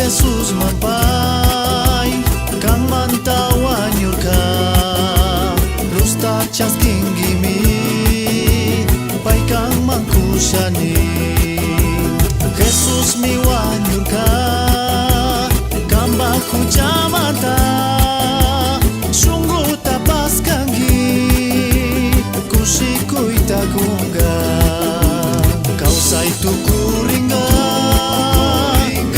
Jesus mapai kang mantawan yurka rusta chasking gimi pai kang mangkushani Jesus miwan yurka kamba kujamata sungguh tapas kangi kusiku itakunga kau sai tukuringa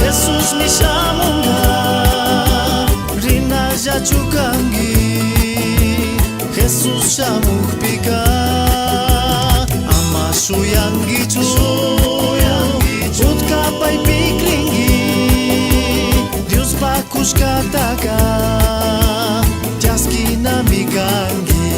Jesus misamunga rina jachukangi Jesus samuk pika ama suyangi chu utka pai pikringi Dios bakus kataka jaski namikangi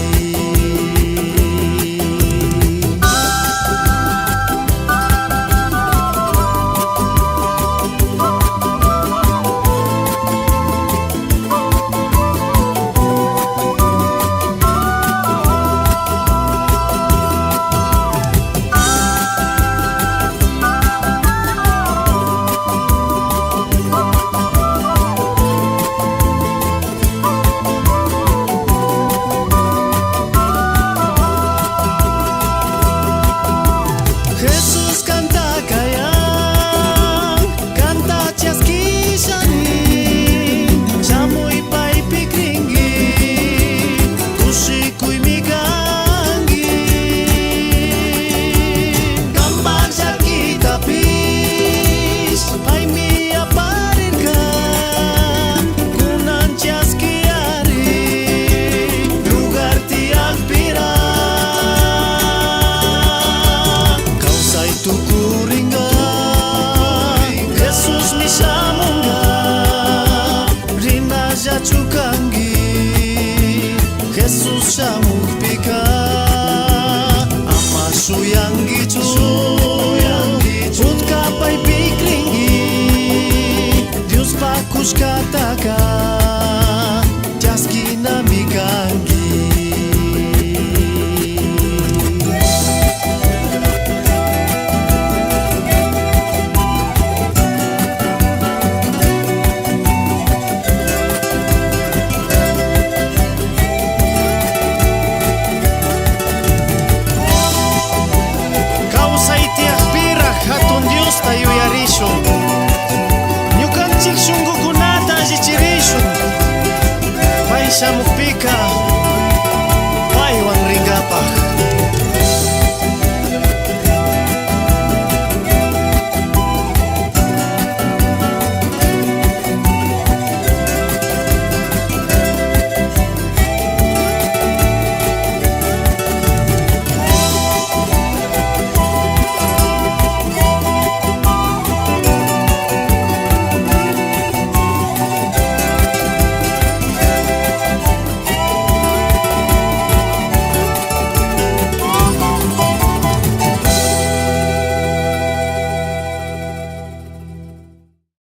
Jesus canta kayang canta chaski shani chamui pai pikringi kusikui migangi gambar jaki tapis pai mi aparirkan kunan chaski ari lugar tiang pira tukuringa Jesus misamunga rina jachukangi Jesus samuk pika ama suyangi chu utka pai pikringi Dios bakus kata